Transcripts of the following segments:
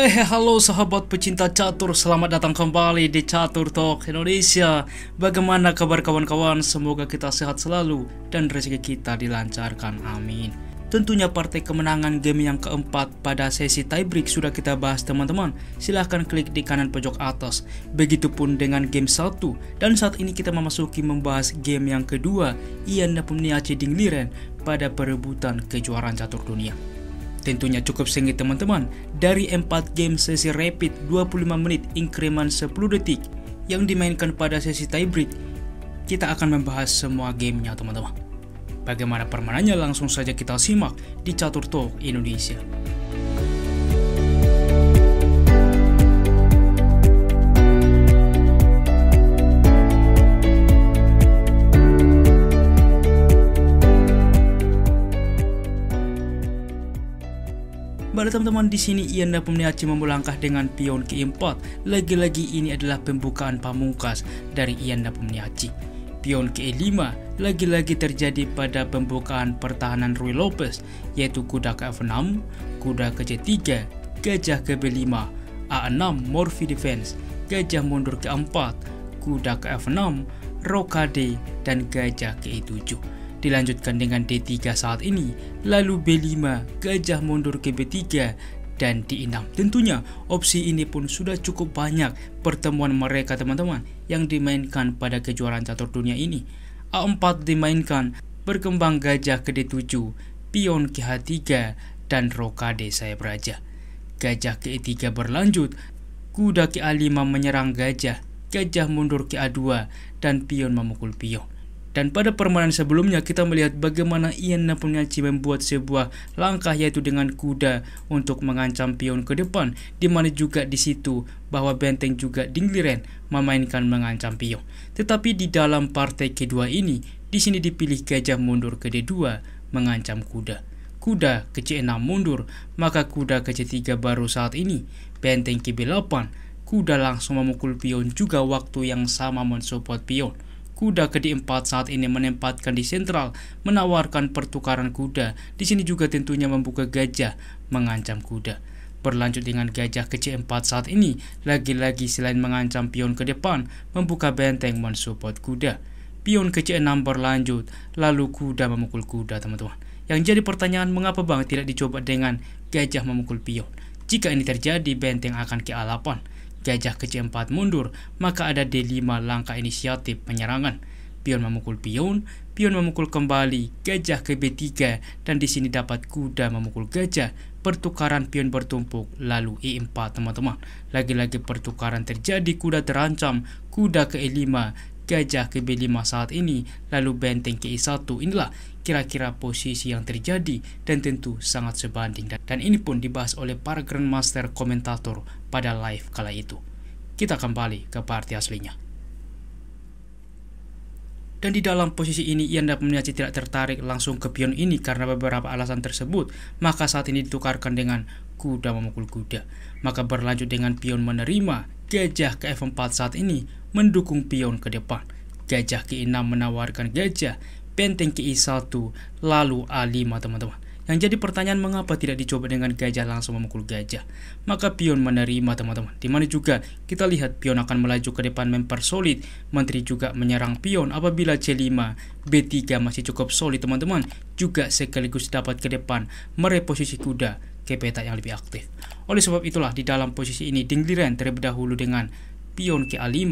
Halo sahabat pecinta catur, selamat datang kembali di Catur Talk Indonesia. Bagaimana kabar kawan-kawan? Semoga kita sehat selalu dan rezeki kita dilancarkan, amin. Tentunya partai kemenangan game yang keempat pada sesi tiebreak sudah kita bahas teman-teman. Silahkan klik di kanan pojok atas. Begitupun dengan game 1. Dan saat ini kita memasuki membahas game yang kedua, Ian Nepomniachtchi Dingliren pada perebutan kejuaraan catur dunia. Tentunya cukup sengit teman-teman. Dari 4 game sesi rapid 25 menit increment 10 detik yang dimainkan pada sesi tiebreak, kita akan membahas semua gamenya teman-teman. Bagaimana permainannya langsung saja kita simak di Catur Talk Indonesia. Pada teman-teman, di sini Ian Nepomniachtchi melangkah dengan pion ke-4. Lagi-lagi ini adalah pembukaan pamungkas dari Ian Nepomniachtchi. Pion ke-5 lagi-lagi terjadi pada pembukaan pertahanan Ruy Lopez, yaitu kuda ke F6, kuda ke C3, gajah ke B5, A6 Morphy defense, gajah mundur ke 4, kuda ke F6, rokade, dan gajah ke E7. Dilanjutkan dengan D3 saat ini, lalu B5, gajah mundur ke B3, dan D6. Tentunya opsi ini pun sudah cukup banyak pertemuan mereka teman-teman yang dimainkan pada kejuaraan catur dunia ini. A4 dimainkan, berkembang gajah ke D7, pion ke H3, dan rokade sayap raja. Gajah ke E3 berlanjut, kuda ke A5 menyerang gajah, gajah mundur ke A2, dan pion memukul pion. Dan pada permainan sebelumnya kita melihat bagaimana Ian Nepomniachtchi membuat sebuah langkah, yaitu dengan kuda untuk mengancam pion ke depan, di mana juga di situ bahwa benteng juga Dingliren memainkan mengancam pion. Tetapi di dalam partai kedua ini, di sini dipilih gajah mundur ke D2 mengancam kuda. Kuda ke C6 mundur, maka kuda ke C3 baru saat ini. Benteng ke B8, kuda langsung memukul pion juga waktu yang sama mensupport pion. Kuda ke D4 saat ini menempatkan di sentral, menawarkan pertukaran kuda. Di sini juga tentunya membuka gajah mengancam kuda. Berlanjut dengan gajah ke C4 saat ini, lagi-lagi selain mengancam pion ke depan, membuka benteng mensupport kuda. Pion ke C6 berlanjut, lalu kuda memukul kuda teman-teman. Yang jadi pertanyaan, mengapa bang tidak dicoba dengan gajah memukul pion? Jika ini terjadi, benteng akan ke A8. Gajah ke C4 mundur, maka ada D5 langkah inisiatif penyerangan. Pion memukul pion memukul kembali, gajah ke B3, dan di sini dapat kuda memukul gajah. Pertukaran pion bertumpuk, lalu E4 teman-teman. Lagi-lagi pertukaran terjadi, kuda terancam, kuda ke E5, gajah ke B5 saat ini, lalu benteng ke E1. Inilah kira-kira posisi yang terjadi dan tentu sangat sebanding. Dan ini pun dibahas oleh para grandmaster komentator pada live kala itu. Kita kembali ke partai aslinya. Dan di dalam posisi ini Ian Nepomniachtchi tidak tertarik langsung ke pion ini karena beberapa alasan tersebut. Maka saat ini ditukarkan dengan kuda memukul kuda. Maka berlanjut dengan pion menerima, gajah ke F4 saat ini mendukung pion ke depan. Gajah ke E6 menawarkan gajah, benteng ke E1, lalu A5 teman-teman. Yang jadi pertanyaan, mengapa tidak dicoba dengan gajah langsung memukul gajah? Maka pion menerima teman-teman. Dimana juga kita lihat pion akan melaju ke depan mempersolid. Menteri juga menyerang pion apabila C5, B3 masih cukup solid teman-teman. Juga sekaligus dapat ke depan mereposisi kuda ke peta yang lebih aktif. Oleh sebab itulah di dalam posisi ini Dingliren terlebih dahulu dengan pion ke A5,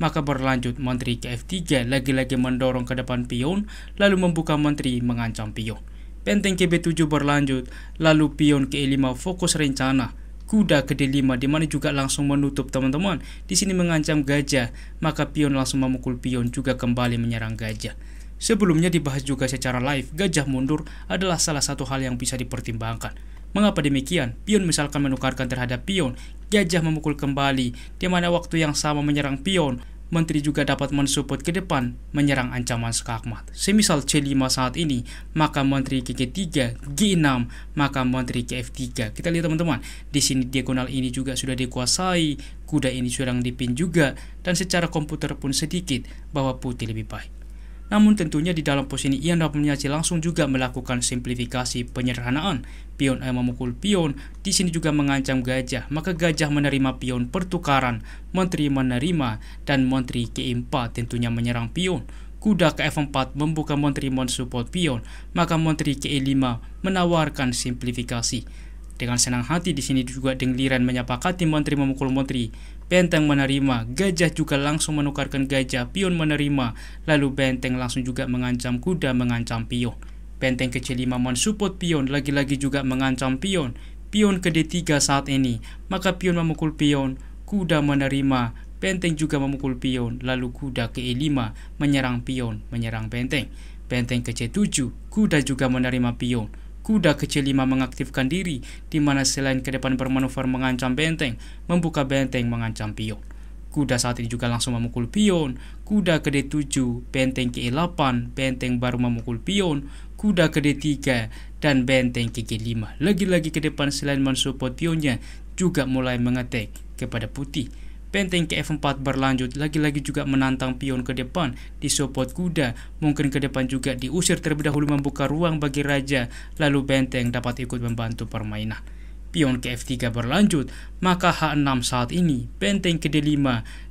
maka berlanjut menteri ke F3, lagi-lagi mendorong ke depan pion, lalu membuka menteri mengancam pion. Benteng ke B7 berlanjut, lalu pion ke E5 fokus rencana, kuda ke D5 di mana juga langsung menutup teman-teman. Di sini mengancam gajah, maka pion langsung memukul pion juga kembali menyerang gajah. Sebelumnya dibahas juga secara live, gajah mundur adalah salah satu hal yang bisa dipertimbangkan. Mengapa demikian? Pion misalkan menukarkan terhadap pion, gajah memukul kembali, di mana waktu yang sama menyerang pion, menteri juga dapat mensupport ke depan, menyerang ancaman skakmat. Semisal C5 saat ini, maka menteri ke G3, G6, maka menteri ke F3. Kita lihat teman-teman, di sini diagonal ini juga sudah dikuasai, kuda ini sedang dipin juga, dan secara komputer pun sedikit bahwa putih lebih baik. Namun tentunya di dalam pos ini Ian Rapuniaci langsung juga melakukan simplifikasi penyederhanaan. Pion E memukul pion, di sini juga mengancam gajah, maka gajah menerima pion pertukaran, menteri menerima, dan menteri ke-4 tentunya menyerang pion. Kuda ke F4 membuka menteri mensupport pion, maka menteri ke-5 menawarkan simplifikasi. Dengan senang hati di sini juga Dengliren menyepakati menteri memukul menteri. Benteng menerima, gajah juga langsung menukarkan gajah, pion menerima, lalu benteng langsung juga mengancam kuda mengancam pion. Benteng ke-5 mensupport pion, lagi-lagi juga mengancam pion. Pion ke D3 saat ini, maka pion memukul pion, kuda menerima, benteng juga memukul pion, lalu kuda ke E5 menyerang pion, menyerang benteng. Benteng ke C7, kuda juga menerima pion. Kuda ke C5 mengaktifkan diri, di mana selain ke depan bermanuver mengancam benteng, membuka benteng mengancam pion. Kuda saat ini juga langsung memukul pion. Kuda ke D7, benteng ke E8, benteng baru memukul pion. Kuda ke D3, dan benteng ke G5. Lagi-lagi ke depan selain mensupport pionnya, juga mulai mengetek kepada putih. Benteng ke F4 berlanjut, lagi-lagi juga menantang pion ke depan, disupport kuda, mungkin ke depan juga diusir terlebih dahulu membuka ruang bagi raja, lalu benteng dapat ikut membantu permainan. Pion ke F3 berlanjut, maka H6 saat ini, benteng ke D5,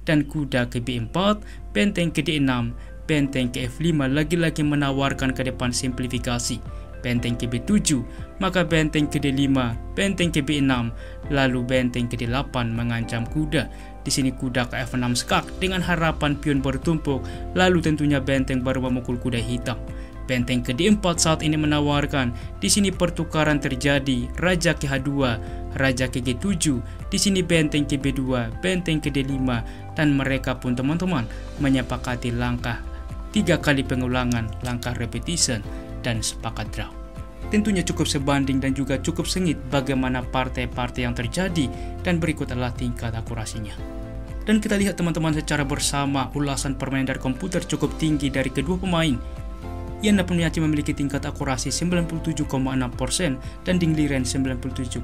dan kuda ke B4, benteng ke D6, benteng ke F5 lagi-lagi menawarkan ke depan simplifikasi. Benteng ke B7, maka benteng ke D5, benteng ke B6, lalu benteng ke D8 mengancam kuda. Di sini kuda ke F6 skak dengan harapan pion bertumpuk, lalu tentunya benteng baru memukul kuda hitam. Benteng ke D4 saat ini menawarkan, di sini pertukaran terjadi, raja ke H2, raja ke G7, di sini benteng ke B2, benteng ke D5, dan mereka pun teman-teman menyepakati langkah 3 kali pengulangan, langkah repetition, dan sepakat draw. Tentunya cukup sebanding dan juga cukup sengit bagaimana partai-partai yang terjadi, dan berikut adalah tingkat akurasinya. Dan kita lihat teman-teman secara bersama, ulasan permainan dari komputer cukup tinggi dari kedua pemain. Ian Rapuniaci memiliki tingkat akurasi 97,6% dan Dengliren 97,5%.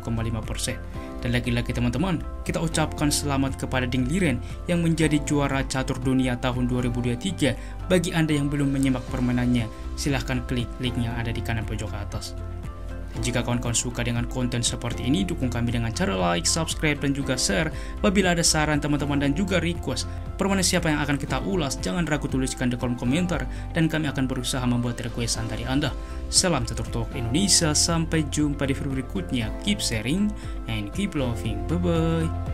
Dan lagi-lagi teman-teman, kita ucapkan selamat kepada Dengliren yang menjadi juara catur dunia tahun 2023. Bagi Anda yang belum menyimak permainannya, silahkan klik link yang ada di kanan pojok atas. Jika kawan-kawan suka dengan konten seperti ini, dukung kami dengan cara like, subscribe, dan juga share. Apabila ada saran teman-teman dan juga request permainan siapa yang akan kita ulas, jangan ragu tuliskan di kolom komentar, dan kami akan berusaha membuat requestan dari Anda. Salam Catur Talk Indonesia, sampai jumpa di video berikutnya. Keep sharing and keep loving. Bye-bye.